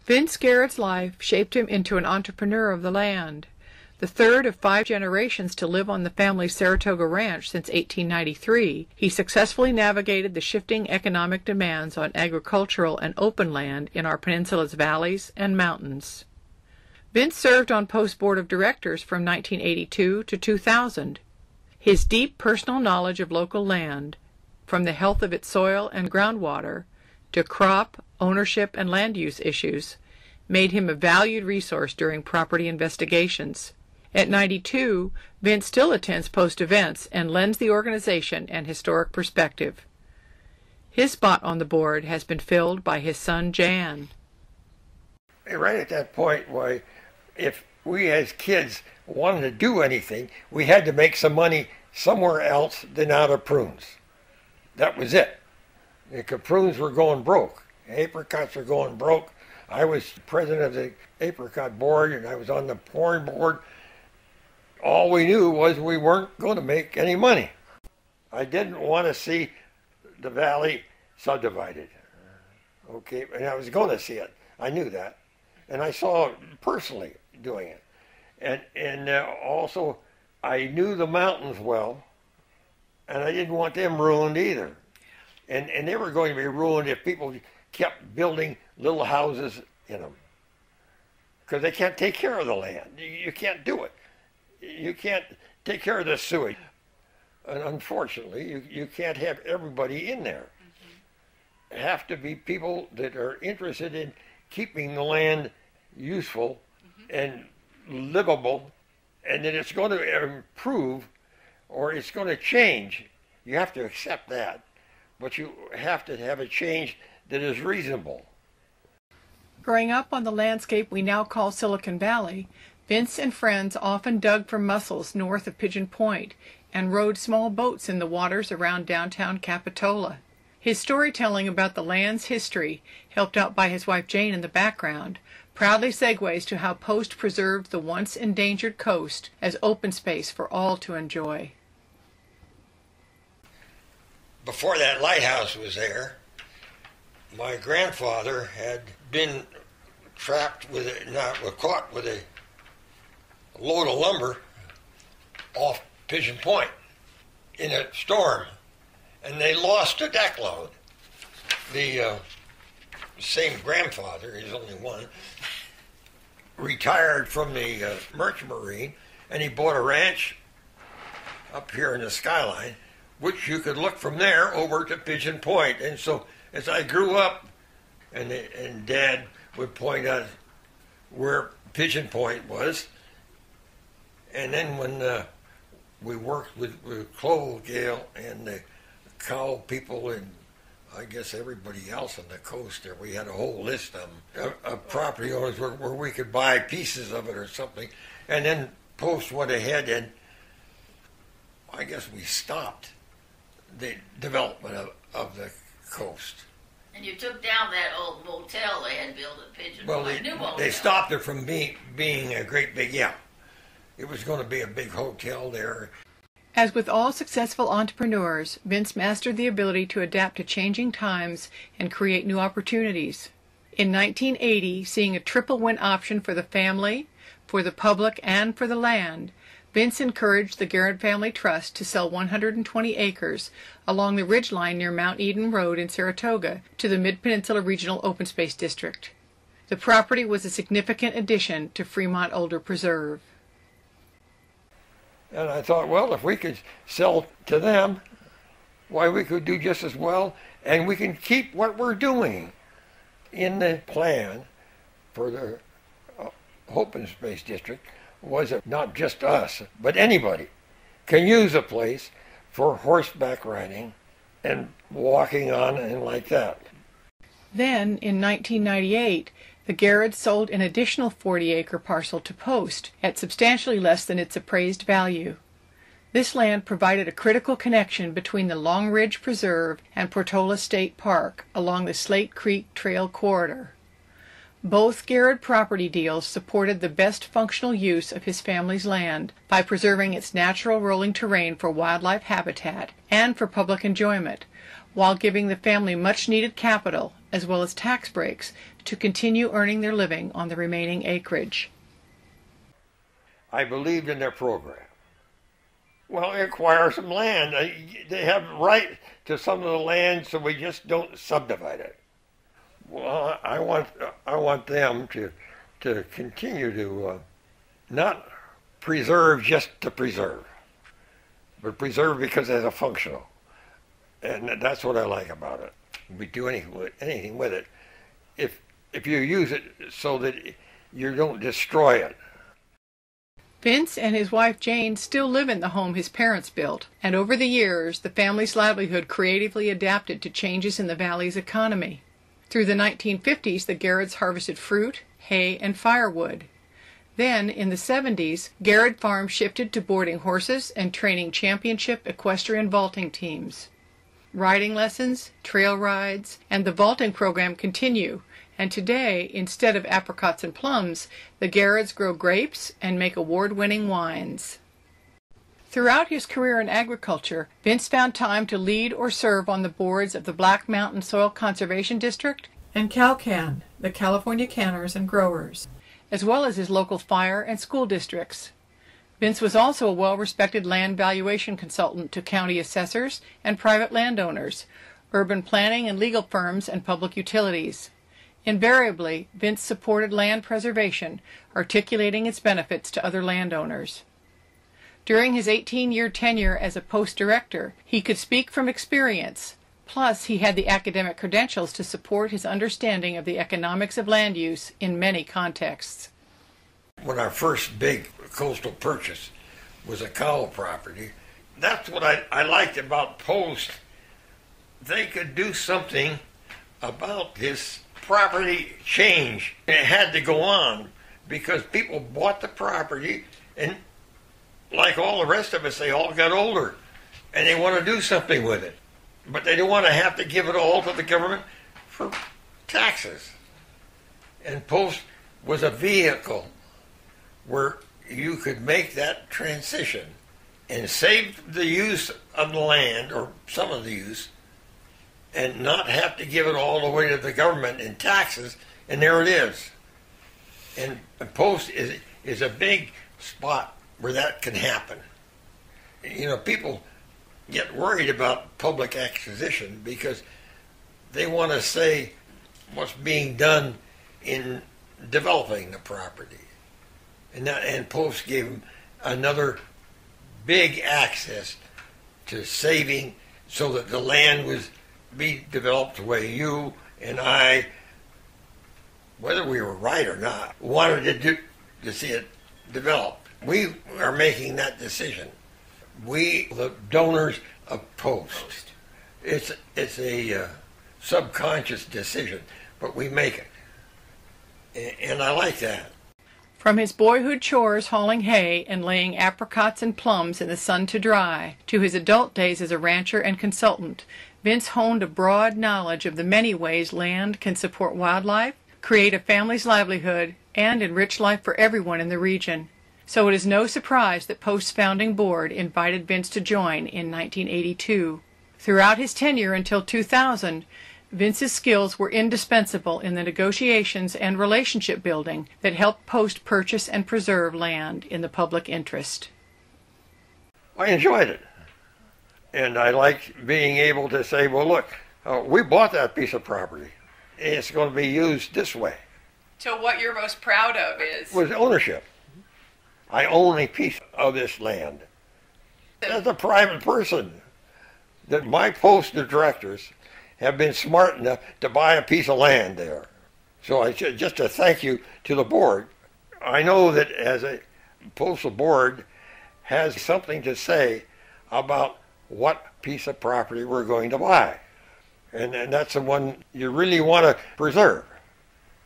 Vince Garrod's life shaped him into an entrepreneur of the land. The third of 5 generations to live on the family's Saratoga ranch since 1893, he successfully navigated the shifting economic demands on agricultural and open land in our peninsula's valleys and mountains. Vince served on Post's board of directors from 1982 to 2000. His deep personal knowledge of local land, from the health of its soil and groundwater to crop, ownership, and land use issues, made him a valued resource during property investigations. At 92, Vince still attends Post events and lends the organization an historic perspective. His spot on the board has been filled by his son Jan. Right at that point, why, if we as kids wanted to do anything, we had to make some money somewhere else than out of prunes. That was it. The prunes were going broke. Apricots were going broke. I was president of the apricot board, and I was on the corn board. All we knew was we weren't going to make any money. I didn't want to see the valley subdivided. Okay, and I was going to see it. I knew that. And I saw it personally doing it. And also, I knew the mountains well, and I didn't want them ruined either. And they were going to be ruined if people kept building little houses in them. Because they can't take care of the land. You can't do it. You can't take care of the sewage. And unfortunately, you can't have everybody in there. Mm-hmm. Have to be people that are interested in keeping the land useful and livable, and that it's going to improve or it's going to change. You have to accept that. But you have to have a change that is reasonable. Growing up on the landscape we now call Silicon Valley, Vince and friends often dug for mussels north of Pigeon Point and rowed small boats in the waters around downtown Capitola. His storytelling about the land's history, helped out by his wife Jane in the background, proudly segues to how Post preserved the once endangered coast as open space for all to enjoy. Before that lighthouse was there, my grandfather had been trapped caught with a load of lumber off Pigeon Point in a storm, and they lost a deck load. The same grandfather, he's only one, retired from the Merchant Marine, and he bought a ranch up here in the skyline, which you could look from there over to Pigeon Point. And so as I grew up, and Dad would point out where Pigeon Point was, and then when we worked with Clove Gale and the cow people and I guess everybody else on the coast there, we had a whole list of property owners where we could buy pieces of it or something. And then Post went ahead and I guess we stopped the development of the coast. And you took down that old motel they had built at Pigeon Point. Well, they stopped it from being a great big, it was going to be a big hotel there. As with all successful entrepreneurs, Vince mastered the ability to adapt to changing times and create new opportunities. In 1980, seeing a triple win option for the family, for the public, and for the land, Vince encouraged the Garrod Family Trust to sell 120 acres along the ridgeline near Mount Eden Road in Saratoga to the Mid-Peninsula Regional Open Space District. The property was a significant addition to Fremont Older Preserve. And I thought, well, if we could sell to them, why, we could do just as well, and we can keep what we're doing. In the plan for the Open Space District was that not just us, but anybody can use a place for horseback riding and walking on and like that. Then, in 1998, the Garrods sold an additional 40-acre parcel to Post at substantially less than its appraised value. This land provided a critical connection between the Long Ridge Preserve and Portola State Park along the Slate Creek Trail corridor. Both Garrod property deals supported the best functional use of his family's land by preserving its natural rolling terrain for wildlife habitat and for public enjoyment, while giving the family much-needed capital as well as tax breaks to continue earning their living on the remaining acreage. I believed in their program. Well, acquire some land. They have right to some of the land, so we just don't subdivide it. Well, I want them to continue to not preserve just to preserve, but preserve because it's functional. And that's what I like about it. We do anything with it if you use it so that you don't destroy it. Vince and his wife Jane still live in the home his parents built, and over the years the family's livelihood creatively adapted to changes in the valley's economy. Through the 1950s, the Garrods harvested fruit, hay, and firewood. Then, in the 70s, Garrod Farm shifted to boarding horses and training championship equestrian vaulting teams. Riding lessons, trail rides, and the vaulting program continue, and today, instead of apricots and plums, the Garrods grow grapes and make award-winning wines. Throughout his career in agriculture, Vince found time to lead or serve on the boards of the Black Mountain Soil Conservation District and CalCan, the California Canners and Growers, as well as his local fire and school districts. Vince was also a well-respected land valuation consultant to county assessors and private landowners, urban planning and legal firms, and public utilities. Invariably, Vince supported land preservation, articulating its benefits to other landowners. During his 18-year tenure as a post director, he could speak from experience. Plus, he had the academic credentials to support his understanding of the economics of land use in many contexts. When our first big coastal purchase was a cow property, that's what I liked about Post. They could do something about this property change. It had to go on because people bought the property, and like all the rest of us, they all got older and they want to do something with it. But they don't want to have to give it all to the government for taxes. And Post was a vehicle where you could make that transition and save the use of the land, or some of the use, and not have to give it all the way to the government in taxes, and there it is. And Post is a big spot where that can happen. You know, people get worried about public acquisition because they want to say what's being done in developing the property. And Post gave them another big access to saving so that the land was be developed the way you and I, whether we were right or not, wanted to see it developed. We are making that decision. We, the donors of Post. It's a subconscious decision, but we make it. And I like that. From his boyhood chores hauling hay and laying apricots and plums in the sun to dry, to his adult days as a rancher and consultant, Vince honed a broad knowledge of the many ways land can support wildlife, create a family's livelihood, and enrich life for everyone in the region. So it is no surprise that Post's founding board invited Vince to join in 1982. Throughout his tenure until 2000, Vince's skills were indispensable in the negotiations and relationship building that helped Post purchase and preserve land in the public interest. I enjoyed it. And I liked being able to say, well, look, we bought that piece of property. It's going to be used this way. So what you're most proud of is? Was ownership. I own a piece of this land. As a private person, that my Post of directors have been smart enough to buy a piece of land there. So just a thank you to the board. I know that as a postal board has something to say about what piece of property we're going to buy. And that's the one you really want to preserve.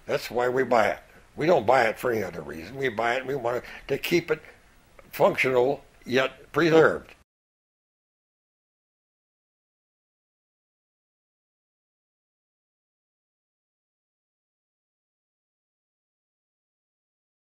That's why we buy it. We don't buy it for any other reason. We buy it, we want to keep it functional yet preserved.